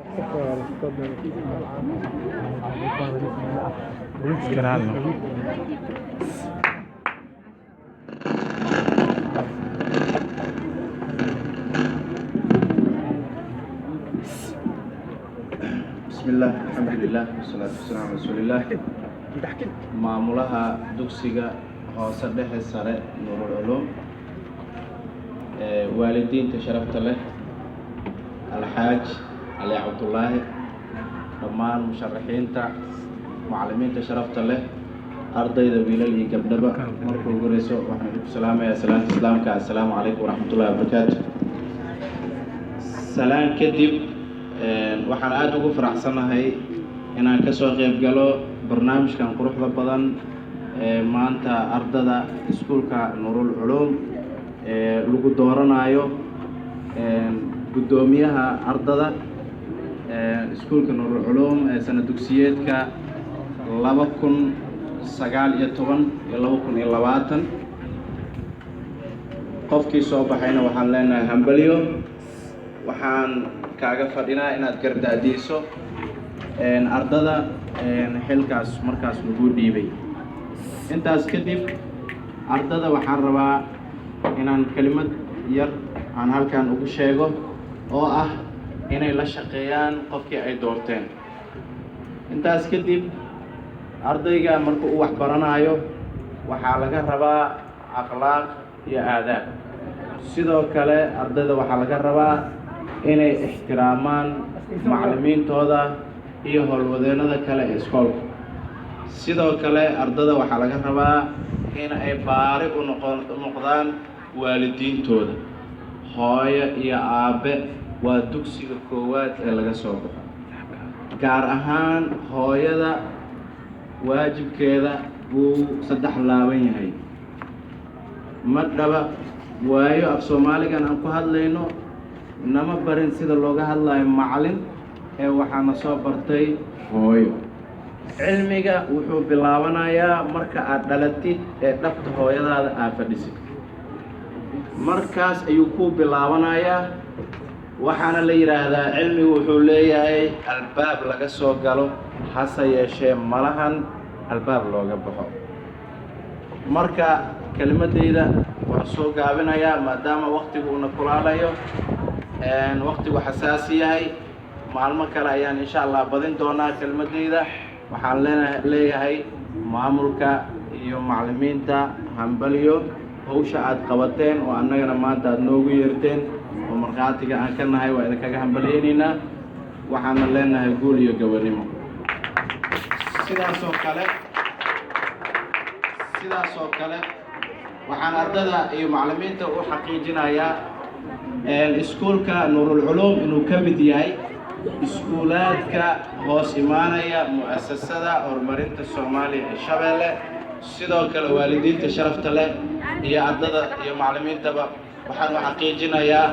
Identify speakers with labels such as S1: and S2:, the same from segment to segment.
S1: بسم الله الحمد لله والصلاة والسلام على رسول الله. maamulaha dugsiga hoose dhexe sare Nurul Ulum, waalidiinta sharafta leh, alxaaj Ali Cabdullaahi, dhammaan musharaxiinta, macallimiinta sharafta leh, ardayda wiilal iyo gabdhaba, markuu ugu horeyso waxaan ku salaamayaa salaanta islaamka. Assalaamu calaykum waraxmatullaahi wabarakaatu. salaan kadib waxaan aad ugu faraxsanahay inaan ka soo qayb galo barnaamijkan quruxda badan maanta ardada iskuulka Nurul Ulum lagu dooranayo gudoomiyaha ardada iskuulka Nurul Ulum sanad dugsiyeedka 2019 iyo 2020. qofkii soo baxayna waxaan leenahay hambalyo. waxaan kaaga fadhinaa inaad gardaadiiso ardada xilkaas markaas lagu dhiibay. intaas kadib ardada waxaan rabaa inaan kelimad yar aan halkan ugu sheego oo ah inay la shaqeeyaan qofkii ay doorteen. intaas kadib ardayga marka uu wax baranayo waxaa laga rabaa akhlaaq iyo aadaab. sidoo kale ardayda waxaa laga rabaa inay ixtiraamaan macallimiintooda iyo howlwadeennada kale ee iskoolka. sidoo kale ardada waxaa laga rabaa in ay baari u noqdaan waalidiintooda. hooyo iyo aabe waa dugsiga koowaad ee laga soo baxo. gaar ahaan hooyada waajibkeeda wuu 3 laaban yahay. ma dhaba waayo af Soomaaligan aan ku hadlayno nama barin sida looga hadlayo macallin ee waxaana soo bartay hooyo. cilmiga wuxuu bilaabanayaa marka aad dhalatid ee dhabta hooyadaada aad fadhisid. markaas ayuu ku bilaabanayaa. waxaana la yiraahdaa cilmigu wuxuu leeyahay albaab laga soo galo, hase yeeshee malahan albaab looga baxo. marka kelimadeyda waan soo gaabinayaa maadaama waqtigu una kulaalayo, waqtigu xasaasi yahay. maalmo kale ayaan insha Allah badin doonaa kelimadeyda. waxaan leeyahay maamulka iyo macallimiinta hambalyo hawsha aad qabateen oo annagana maanta aad noogu yeerteen oo markhaatiga aan ka nahay waa idinkaga hambalyeynayna. waxaana leenahay guul iyo gabanimo. sidaas oo kale waxaan ardada iyo macallimiinta u xaqiijinayaa iskuulka Nurul Ulum inuu ka mid yahay iskuulaadka hoos imaanaya mu'asasada horumarinta Soomaaliya ee Shabeelle. sidoo kale waalidiinta sharafta leh iyo ardada iyo macallimiintaba waxaan u xaqiijinayaa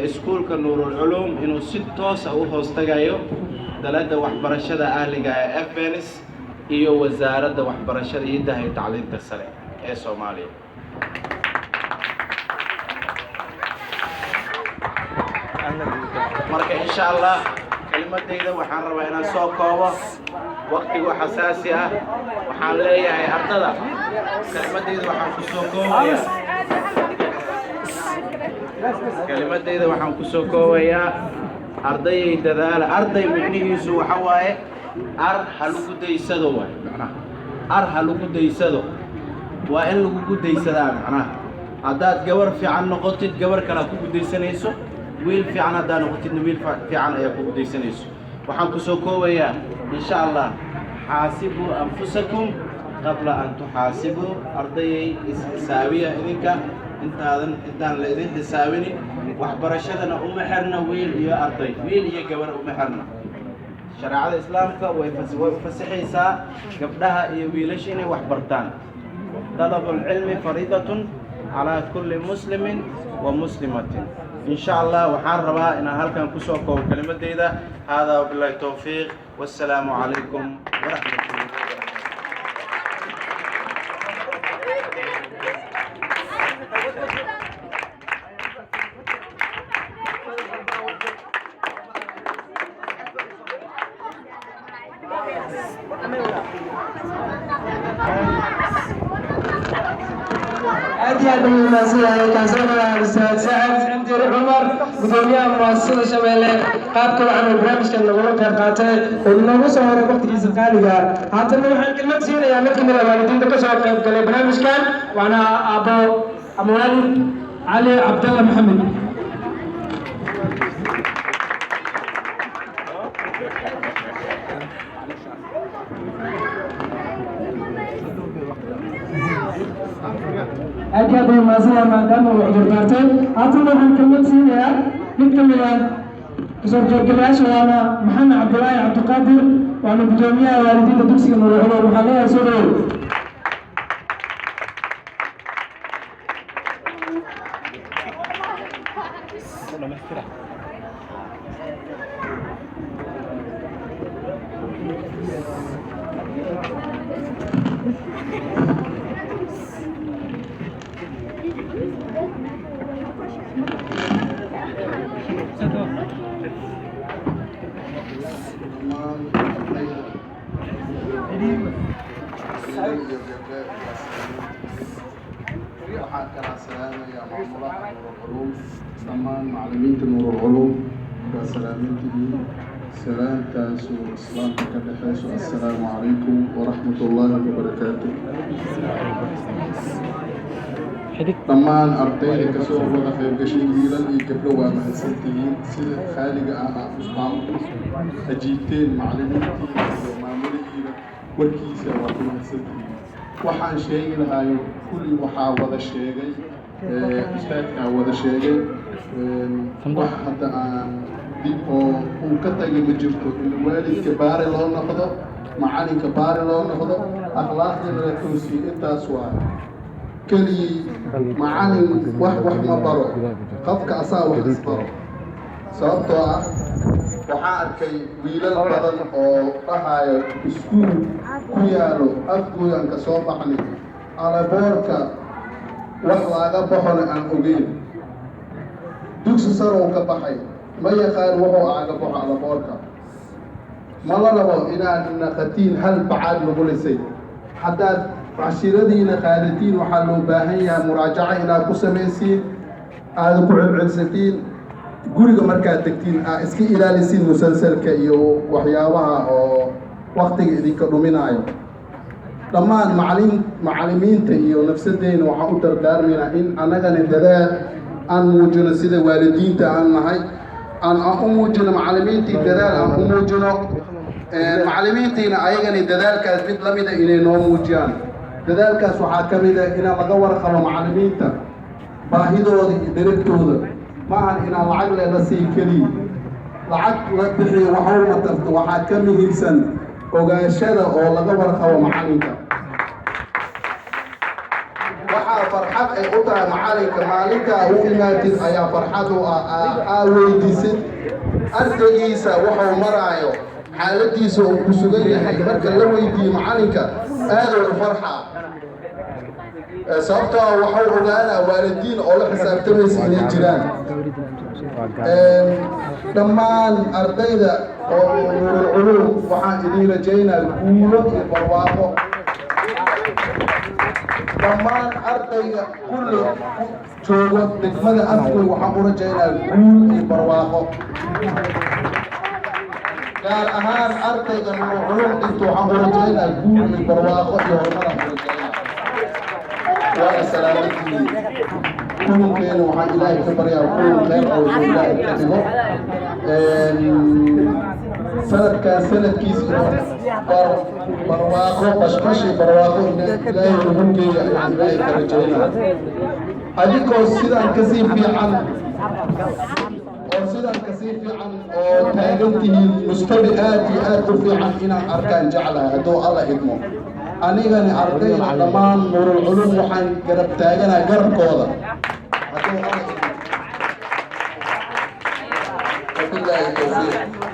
S1: iskuulka Nurul Ulum inuu si toos ah u hoos tagayo dalada waxbarashada ahliga ee FBNS iyo wasaaradda waxbarashada iyo tacliinta sare ee Soomaaliya. marka insha Allah kelimadeyda waxaan rabaa inaan soo koobo waqtigu xasaasi ah. waxaan leeyahay ardada kelimadeyda waxaan ku soo koobayaa ardayay dadaala. arday micnihiisu waxa waaye ar halagu daysado waay macnaha ar halagu daysado waa in lagu daysadaa macnaha. haddaad gabar fiican noqotid gabar kale ku gudaysanayso, wiil fiican haddaad noqotidna wiil fiican ayaa ku gudaysanayso. waxaan ku soo koobayaa insha Allah xaasibuu anfusakum qabla an tuxaasibuu. ardayay isxisaabiya idinka intaan la idin xisaabinin. waxbarashadana uma xirna wiil iyo arday, wiil iyo gabar uma xirna. shareecada islaamka way fasaxaysaa gabdhaha iyo wiilasha inay wax bartaan. talabul cilmi fariidatun calaa kulli muslimin wa muslimatin. إن شاء الله وحان ربا إن هالكان كسو كو كلمة ديدا. هذا وبالله التوفيق والسلام عليكم ورحمة الله وبركاته.
S2: أدي أبو المسيح كان أستاذ سعد عندي عمر بدنيا مؤسسة شمالية قابل عن البرامج كان نقول كقاتل ونقول صور وقت جيس قاليا حتى لو حن كلمة سيرة يا لكن الوالدين تكسر قبل البرامج كان وأنا أبو والد علي عبد الله محمد. أدي أبو المسيح ما دام وعذر قاتل حتى لو حن كلمة سيرة نكمل كسر جرجلاش وأنا محمد عبد الله عبد القادر وأنا بجميع والدين تدرسي إنه العلوم وحاليا سوري.
S3: waxaan kala salaamayaa maamulaha Nuur al-Culuum dhammaan macallimiinta Nuur al-Culuum waa salaamintii salaantaas oo islaamka ka dhaxayso assalaamu calaykum waraxmatullaahi wabarakaatuh dhammaan ardayda kasoo wada qaybgashay wiilal iyo gabdho waa mahadsantihiin sida khaaliga ah ajiibteen macallimiintiina iyo maamulihiina warkiisa waa ku mahadsantihiin waxaan sheegi lahaayo kulli waxaa wada sheegay ustaadkaa wada sheegay wax hadda aan dib oo uu ka tagay ma jirto in waalidka baari loo noqdo macalinka baari loo noqdo akhlaaqdana la toosiyo intaas waa keligii macalin wax ma baro qofka asaa wax isbaro sababtoo ah waxaa arkay wiilal badan oo dhahayo iskuul ku yaalo afgooyan ka soo baxnay alaboorka wax laaga baxona aan ogeyn dugsi sare uu ka baxay ma yaqaan wuxuu aaga baxo alaboorka ma la rabo inaad naqatiin hal bacaad lagu lisay haddaad cashiradiina qaadatiin waxaa loo baahan yahay muraajaco inaad ku samaysiin aada ku celcelisatiin guriga markaad tegtiin aa iska ilaalisiin musalsalka iyo waxyaabaha oo waktiga idinka dhuminaayo dhammaan macallimiinta iyo nafsadeyna waxaan u dardaarmaynaa in annagana dadaal aan muujino sida waalidiinta aan nahay aan u muujino macallimiintii dadaal aan u muujino macallimiintiina ayagana dadaalkaas mid la mida inay noo muujiyaan dadaalkaas waxaa ka mid ah inaan laga warqabo macallimiinta baahidooda iyo daragtooda maahan inaan lacag leela sii keliya lacag la bixiyo waxuma tarto waxaa ka muhiimsan ogaashada oo laga warqabo macallinka waxaa farxad ay u tahay macallinka maalintaa u imaatid ayaa farxad u ah weydiisid ardaygiisa wuxuu maraayo xaaladiisa uu ku sugan yahay marka la weydiiyo macallinka aaduu farxaa sababtoo waxau ogaanaa waalidiin oo la xisaabtamaysa inay jiraan dhammaan ardayda oo Nuur al-Culuum waxaan idin rajaynaa guulo iyo barwaaqo dhammaan ardayga kulli joogo degmada afgoy waxaan u rajaynaa guul iyo barwaaqo gaar ahaan ardayga Nuur al-Culuum inta waxaan u rajaynaa guul iyo barwaaqo iyo horumar aan u rajaynaa waa salaamadii كلنا وحاج الله كبريا وكل خير أو الله كذبه سنة كان سنة كيس برواقه بشكشي برواقه الله يرحم جي الله يكرجينا أديكو سيدان كثير في عن أو سيدان كثير في عن أو تاجنته مستبئات في عن إن أركان جعلها هدو الله إدمه أنيغاني أركان دمان نور العلوم وحان قرب تاجنا قرب كوضا هدو الله إدمه وبالله التوفيق